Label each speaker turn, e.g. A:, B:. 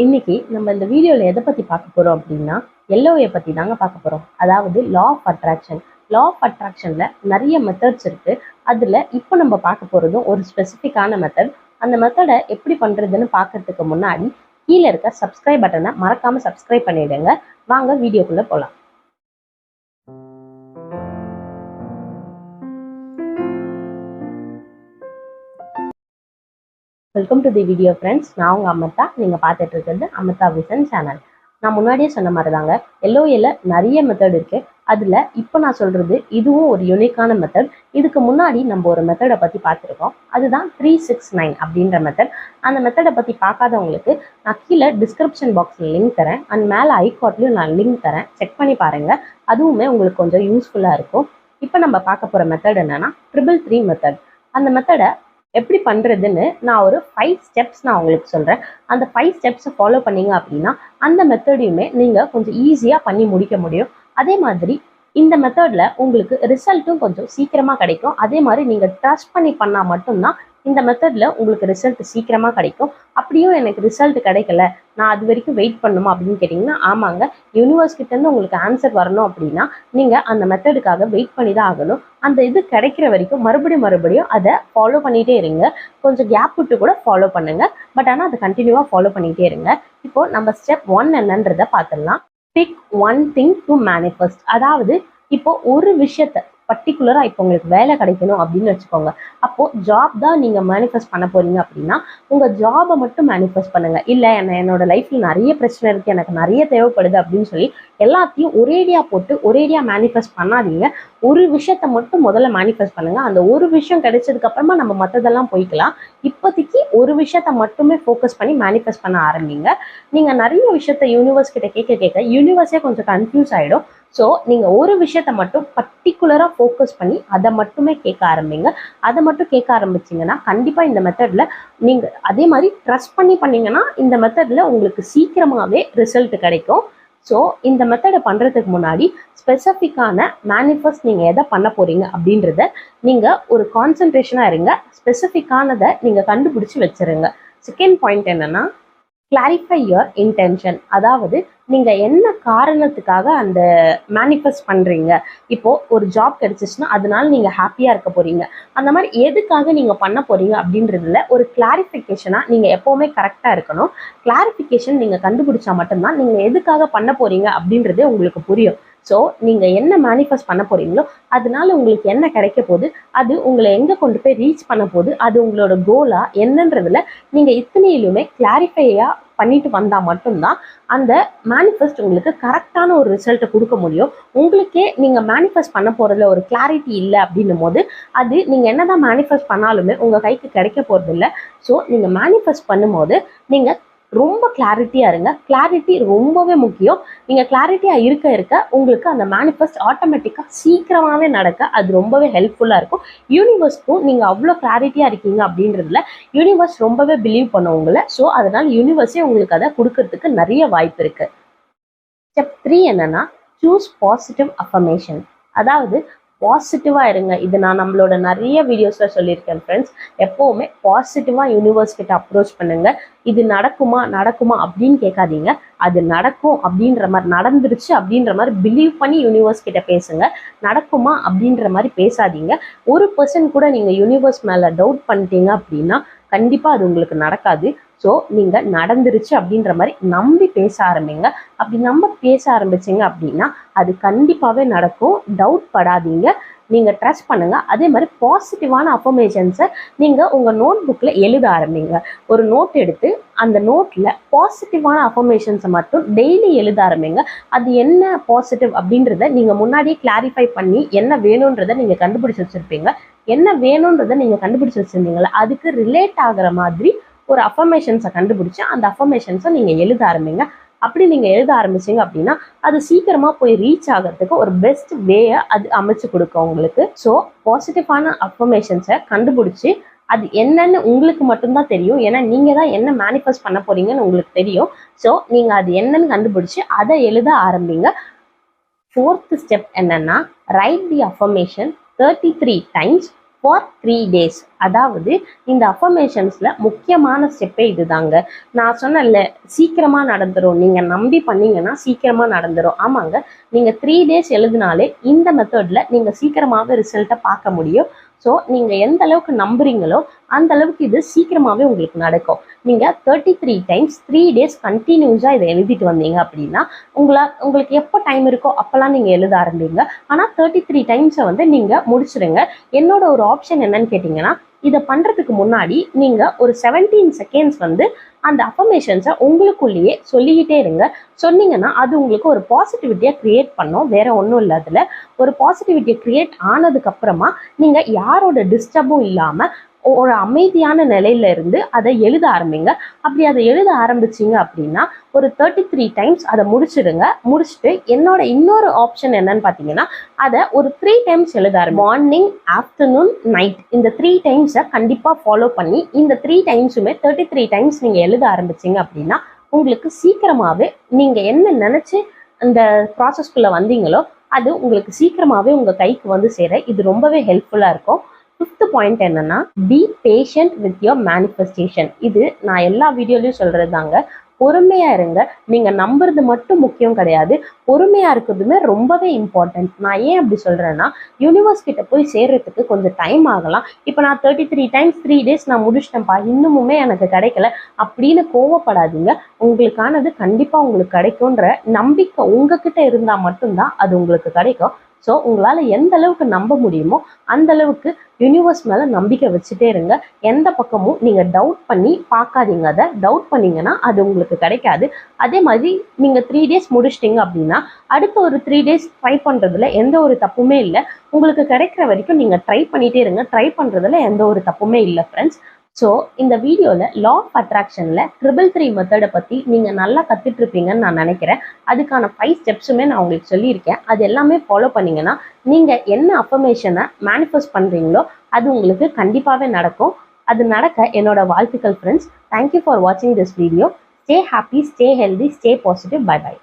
A: இன்னைக்கு நம்ம இந்த வீடியோல எதை பத்தி பார்க்க போறோம் அப்படின்னா எல்ஓஏ பத்தி தாங்க பார்க்க போறோம். அதாவது law of attraction. Law of அட்ராக்ஷன்ல நிறைய மெத்தட்ஸ் இருக்கு. அதுல இப்போ நம்ம பார்க்க போறதும் ஒரு ஸ்பெசிஃபிக்கான மெத்தட். அந்த மெத்தடை எப்படி பண்றதுன்னு பார்க்கறதுக்கு முன்னாடி கீழே இருக்க சப்ஸ்கிரைப் பட்டனை மறக்காம சப்ஸ்கிரைப் பண்ணிடுங்க. வாங்க வீடியோக்குள்ள போலாம். Welcome to the video friends. நான் உங்க அமிர்தா. நீங்க பார்த்துட்டு இருக்கிறது அமிர்தா வில்சன் சேனல். நான் முன்னாடியே சொன்ன மாதிரி தாங்க, எல்ஓஏல நிறைய மெத்தட் இருக்கு. அதுல இப்போ நான் சொல்றது இதுவும் ஒரு யூனிக்கான மெத்தட். இதுக்கு முன்னாடி நம்ம ஒரு மெத்தடை பத்தி பார்த்துருக்கோம். அதுதான் 369 அப்படின்ற மெத்தட். அந்த மெத்தடை பத்தி பார்க்காதவங்களுக்கு நான் கீழே டிஸ்கிரிப்ஷன் பாக்ஸ்ல லிங்க் தரேன் அண்ட் மேலே ஐகார்ட்லயும் நான் லிங்க் தரேன். செக் பண்ணி பாருங்க. அதுவுமே உங்களுக்கு கொஞ்சம் யூஸ்ஃபுல்லா இருக்கும். இப்போ நம்ம பார்க்க போற மெத்தட் என்னன்னா 333 மெத்தட். அந்த மெத்தடை எப்படி பண்றதுன்னு நான் ஒரு 5 ஸ்டெப்ஸ் நான் உங்களுக்கு சொல்றேன். அந்த 5 ஸ்டெப்ஸை ஃபாலோ பண்ணீங்க அப்படின்னா அந்த மெத்தடையுமே நீங்க கொஞ்சம் ஈஸியா பண்ணி முடிக்க முடியும். அதே மாதிரி இந்த மெத்தட்ல உங்களுக்கு ரிசல்ட்டும் கொஞ்சம் சீக்கிரமா கிடைக்கும். அதே மாதிரி நீங்க ட்ரஸ்ட் பண்ணி பண்ணா மட்டும்தான் இந்த மெத்தட்ல உங்களுக்கு ரிசல்ட் சீக்கிரமா கிடைக்கும். அப்படியும் எனக்கு ரிசல்ட் கிடைக்கல, நான் அது வரைக்கும் வெயிட் பண்ணுமா அப்படின்னு கேட்டீங்கன்னா, ஆமாங்க, யூனிவர்ஸ் கிட்ட இருந்து உங்களுக்கு ஆன்சர் வரணும் அப்படின்னா நீங்க அந்த மெத்தடுக்காக வெயிட் பண்ணி தான் ஆகணும். அந்த இது கிடைக்கிற வரைக்கும் மறுபடியும் அதை ஃபாலோ பண்ணிட்டே இருங்க. கொஞ்சம் கேப் விட்டு கூட ஃபாலோ பண்ணுங்க. பட் ஆனால் அதை கண்டினியூவா ஃபாலோ பண்ணிட்டே இருங்க. இப்போ நம்ம ஸ்டெப் 1 என்னன்றதை பார்த்துடலாம். Pick one thing to manifest. அதாவது இப்போ ஒரு விஷயத்த பர்டிகுலரா இப்போ உங்களுக்கு வேலை கிடைக்கணும் அப்படின்னு வச்சுக்கோங்க. அப்போ ஜாப் தான் நீங்க மேனிஃபெஸ்ட் பண்ண போறீங்க அப்படின்னா உங்க ஜாபை மட்டும் மேனிஃபெஸ்ட் பண்ணுங்க. இல்ல என்னோட லைஃப்ல நிறைய பிரச்சனை இருக்கு, எனக்கு நிறைய தேவைப்படுது அப்படின்னு சொல்லி எல்லாத்தையும் ஒரேடியா போட்டு ஒரேடியா மேனிஃபெஸ்ட் பண்ணாதீங்க. ஒரு விஷயத்த மட்டும் முதல்ல மேனிஃபெஸ்ட் பண்ணுங்க. அந்த ஒரு விஷயம் கிடைச்சதுக்கு அப்புறமா நம்ம மற்றதெல்லாம் போய்க்கலாம். இப்போதைக்கு ஒரு விஷயத்த மட்டுமே ஃபோக்கஸ் பண்ணி மேனிஃபெஸ்ட் பண்ண ஆரம்பிங்க. நீங்க நிறைய விஷயத்த யூனிவர்ஸ் கிட்ட கேட்க யூனிவர்ஸே கொஞ்சம் கன்ஃபியூஸ் ஆயிடும். ஸோ நீங்கள் ஒரு விஷயத்த மட்டும் பர்டிகுலராக ஃபோக்கஸ் பண்ணி அதை மட்டுமே கேட்க ஆரம்பிங்க. அதை மட்டும் கேட்க ஆரம்பிச்சிங்கன்னா கண்டிப்பாக இந்த மெத்தடில் நீங்கள் அதே மாதிரி ட்ரஸ்ட் பண்ணி பண்ணீங்கன்னா இந்த மெத்தடில் உங்களுக்கு சீக்கிரமாகவே ரிசல்ட் கிடைக்கும். ஸோ இந்த மெத்தடை பண்ணுறதுக்கு முன்னாடி ஸ்பெசிஃபிக்கான மேனிஃபெஸ்ட் நீங்கள் எதை பண்ண போகிறீங்க அப்படின்றத நீங்கள் ஒரு கான்சன்ட்ரேஷனாக இருங்க. ஸ்பெசிஃபிக்கானதை நீங்கள் கண்டுபிடிச்சி வச்சுருங்க. செகண்ட் பாயிண்ட் என்னென்னா, கிளாரிஃபை யுவர் இன்டென்ஷன். அதாவது நீங்க என்ன காரணத்துக்காக அந்த மேனிஃபெஸ்ட் பண்றீங்க. இப்போ ஒரு ஜாப் கிடைச்சிச்சுன்னா அதனால நீங்க ஹாப்பியா இருக்க போறீங்க. அந்த மாதிரி எதுக்காக நீங்க பண்ண போறீங்க அப்படின்றதுல ஒரு கிளாரிஃபிகேஷனா நீங்க எப்பவுமே கரெக்டா இருக்கணும். கிளாரிஃபிகேஷன் நீங்க கண்டுபிடிச்சா மட்டும்தான் நீங்க எதுக்காக பண்ண போறீங்க அப்படின்றதே உங்களுக்கு புரியும். ஸோ நீங்க என்ன மேனிஃபெஸ்ட் பண்ண போறீங்களோ அதனால உங்களுக்கு என்ன கிடைக்க போகுது, அது உங்களை எங்க கொண்டு போய் ரீச் பண்ண போகுது, அது உங்களோட கோலா என்னன்றதுல நீங்க இத்தனையிலுமே கிளாரிஃபையா பண்ணிட்டு வந்தா மட்டும்தான் அந்த மேனிஃபெஸ்ட் உங்களுக்கு கரெக்டான ஒரு ரிசல்ட்டை கொடுக்க முடியும். உங்களுக்கே நீங்க மேனிஃபெஸ்ட் பண்ண போறதுல ஒரு கிளாரிட்டி இல்லை அப்படின்னும் போது அது நீங்க என்னதான் மேனிஃபெஸ்ட் பண்ணாலுமே உங்க கைக்கு கிடைக்க போறது இல்லை. ஸோ நீங்க மேனிஃபெஸ்ட் பண்ணும்போது நீங்க ரொம்ப கிளாரிட்டியா இருங்க. கிளாரிட்டி ரொம்பவே முக்கியம். நீங்க கிளாரிட்டியா இருக்க உங்களுக்கு அந்த மேனிஃபெஸ்ட் ஆட்டோமேட்டிக்கா சீக்கிரமாவே நடக்க அது ரொம்பவே ஹெல்ப்ஃபுல்லா இருக்கும். யூனிவர்ஸ்க்கும் நீங்க அவ்வளோ கிளாரிட்டியா இருக்கீங்க அப்படின்றதுல யூனிவர்ஸ் ரொம்பவே பிலீவ் பண்ணும் உங்களை. ஸோ அதனால யூனிவர்ஸே உங்களுக்கு அதை கொடுக்கறதுக்கு நிறைய வாய்ப்பு இருக்கு. ஸ்டெப் 3 என்னன்னா, சூஸ் பாசிட்டிவ் அஃபர்மேஷன். அதாவது பாசிட்டிவா இருங்க. இது நான் நம்மளோட நிறைய வீடியோஸ்ல சொல்லியிருக்கேன் ஃப்ரெண்ட்ஸ். எப்பவுமே பாசிட்டிவா யூனிவர்ஸ் கிட்ட அப்ரோச் பண்ணுங்க. இது நடக்குமா அப்படின்னு கேட்காதீங்க. அது நடக்கும் அப்படின்ற மாதிரி, நடந்துருச்சு அப்படின்ற மாதிரி பிலீவ் பண்ணி யூனிவர்ஸ் கிட்ட பேசுங்க. நடக்குமா அப்படின்ற மாதிரி பேசாதீங்க. 1% கூட நீங்க யூனிவர்ஸ் மேல டவுட் பண்ணிட்டீங்க அப்படின்னா கண்டிப்பா அது உங்களுக்கு நடக்காது. ஸோ நீங்க நடந்துருச்சு அப்படின்ற மாதிரி நம்பி பேச ஆரம்பிங்க. அப்படி நம்ப பேச ஆரம்பிச்சிங்க அப்படின்னா அது கண்டிப்பாவே நடக்கும். டவுட் படாதீங்க, நீங்க ட்ரஸ்ட் பண்ணுங்க. அதே மாதிரி பாசிட்டிவான அஃபர்மேஷன்ஸை நீங்க உங்க நோட் புக்ல எழுத ஆரம்பிங்க. ஒரு நோட் எடுத்து அந்த நோட்ல பாசிட்டிவான அஃபர்மேஷன்ஸை மட்டும் டெய்லி எழுத ஆரம்பிங்க. அது என்ன பாசிட்டிவ் அப்படின்றத நீங்க முன்னாடியே கிளாரிஃபை பண்ணி என்ன வேணும்ன்றதை நீங்க கண்டுபிடிச்சு வச்சிருப்பீங்க. என்ன வேணும்ன்றதை நீங்க கண்டுபிடிச்சு வச்சிருந்தீங்களா, அதுக்கு ரிலேட் ஆகிற மாதிரி ஒரு அஃபர்மேஷன்ஸை கண்டுபிடிச்சு அந்த அஃபர்மேஷன்ஸை நீங்க எழுத ஆரம்பிங்க. அப்படி நீங்க எழுத ஆரம்பிச்சீங்க அப்படின்னா அது சீக்கிரமா போய் ரீச் ஆகிறதுக்கு ஒரு பெஸ்ட் வேயை அது அமைச்சு கொடுக்கும் உங்களுக்கு. ஸோ பாசிட்டிவான அஃபர்மேஷன்ஸை கண்டுபிடிச்சு அது என்னன்னு உங்களுக்கு மட்டும்தான் தெரியும். ஏன்னா நீங்க தான் என்ன மேனிஃபெஸ்ட் பண்ண போறீங்கன்னு உங்களுக்கு தெரியும். ஸோ நீங்க அது என்னன்னு கண்டுபிடிச்சு அதை எழுத ஆரம்பிங்க. 4th ஸ்டெப் என்னன்னா, right the affirmation 33 times for 3 days. அதாவது இந்த அஃபர்மேஷன்ஸ்ல முக்கியமான ஸ்டெப்பே இதுதாங்க. நான் சொன்னேன்ல, சீக்கிரமா நடந்துரும், நீங்க நம்பி பண்ணீங்கன்னா சீக்கிரமா நடந்துரும். ஆமாங்க, நீங்க 3 days எழுதினாலே இந்த மெத்தட்ல நீங்க சீக்கிரமாவே ரிசல்ட்டை பார்க்க முடியும். ஸோ நீங்க எந்த அளவுக்கு நம்புறீங்களோ அந்த அளவுக்கு இது சீக்கிரமாவே உங்களுக்கு நடக்கும். நீங்க 33 டைம்ஸ் 3 days கண்டினியூஸா இதை எழுதிட்டு வந்தீங்க அப்படின்னா உங்களுக்கு எப்போ டைம் இருக்கோ அப்பெல்லாம் நீங்க எழுத ஆரம்பிங்க. ஆனா 33 டைம்ஸை வந்து நீங்க முடிச்சிடுங்க. என்னோட ஒரு ஆப்ஷன் என்னன்னு கேட்டீங்கன்னா, இதை பண்றதுக்கு முன்னாடி நீங்க ஒரு 17 செகண்ட்ஸ் வந்து அந்த அஃபர்மேஷன்ஸை உங்களுக்குள்ளேயே சொல்லிக்கிட்டே இருங்க. சொன்னீங்கன்னா அது உங்களுக்கு ஒரு பாசிட்டிவிட்டியை கிரியேட் பண்ணும். வேற ஒன்றும் இல்லை. அதுல ஒரு பாசிட்டிவிட்டியை கிரியேட் ஆனதுக்கு அப்புறமா நீங்க யாரோட டிஸ்டர்பும் இல்லாம ஒரு அமைதியான நிலையில இருந்து அதை எழுத ஆரம்பிங்க. அப்படி அதை எழுத ஆரம்பிச்சிங்க அப்படின்னா ஒரு 33 டைம்ஸ் அதை முடிச்சிடுங்க. முடிச்சுட்டு என்னோட இன்னொரு ஆப்ஷன் என்னன்னு பார்த்தீங்கன்னா, அதை ஒரு 3 டைம்ஸ் எழுத ஆரம்பி. மார்னிங், ஆஃப்டர்நூன், நைட் இந்த 3 டைம்ஸை கண்டிப்பாக ஃபாலோ பண்ணி இந்த 3 டைம்ஸுமே 33 டைம்ஸ் நீங்கள் எழுத ஆரம்பிச்சிங்க அப்படின்னா உங்களுக்கு சீக்கிரமாகவே நீங்கள் என்ன நினச்சி இந்த ப்ராசஸ்குள்ளே வந்தீங்களோ அது உங்களுக்கு சீக்கிரமாகவே உங்கள் கைக்கு வந்து சேர இது ரொம்பவே ஹெல்ப்ஃபுல்லாக இருக்கும். 5th பாயிண்ட் என்னன்னா, B patient with your manifestation. இது நான் எல்லா வீடியோலையும் சொல்றது தாங்க. பொறுமையா இருங்க. நீங்க நம்புறது மட்டும் முக்கியம் கிடையாது, பொறுமையா இருக்கிறதுமே ரொம்பவே இம்பார்ட்டன்ட். நான் ஏன் அப்படி சொல்றேன்னா, யூனிவர்ஸ் கிட்ட போய் சேர்றதுக்கு கொஞ்சம் டைம் ஆகலாம். இப்போ நான் 33 டைம்ஸ் 3 days நான் முடிச்சிட்டேன்ப்பா, இன்னுமுமே எனக்கு கிடைக்கல அப்படின்னு கோவப்படாதீங்க. உங்களுக்கானது கண்டிப்பா உங்களுக்கு கிடைக்கும்ன்ற நம்பிக்கை உங்ககிட்ட இருந்தா மட்டும்தான் அது உங்களுக்கு கிடைக்கும். ஸோ உங்களால் எந்த அளவுக்கு நம்ப முடியுமோ அந்த அளவுக்கு யூனிவர்ஸ் மேலே நம்பிக்கை வச்சுட்டே இருங்க. எந்த பக்கமும் நீங்கள் டவுட் பண்ணி பார்க்காதீங்க. அதை டவுட் பண்ணீங்கன்னா அது உங்களுக்கு கிடைக்காது. அதே மாதிரி நீங்கள் 3 days முடிச்சிட்டிங்க அப்படின்னா அடுத்த ஒரு 3 days ட்ரை பண்ணுறதுல எந்த ஒரு தப்புமே இல்லை. உங்களுக்கு கிடைக்கிற வரைக்கும் நீங்கள் ட்ரை பண்ணிகிட்டே இருங்க. ட்ரை பண்ணுறதுல எந்த ஒரு தப்புமே இல்லை ஃப்ரெண்ட்ஸ். ஸோ இந்த வீடியோவில் லா ஆஃப் அட்ராக்ஷனில் 333 மெத்தடை பற்றி நீங்கள் நல்லா கற்றுட்ருப்பீங்கன்னு நான் நினைக்கிறேன். அதுக்கான 5 ஸ்டெப்ஸுமே நான் உங்களுக்கு சொல்லியிருக்கேன். அது எல்லாமே ஃபாலோ பண்ணிங்கன்னா நீங்கள் என்ன அஃபர்மேஷனை மேனிஃபெஸ்ட் பண்ணுறீங்களோ அது உங்களுக்கு கண்டிப்பாகவே நடக்கும். அது நடக்க என்னோட வாழ்த்துக்கள் ஃப்ரெண்ட்ஸ். தேங்க்யூ ஃபார் வாட்சிங் this video. Stay happy, stay healthy, stay positive. Bye by.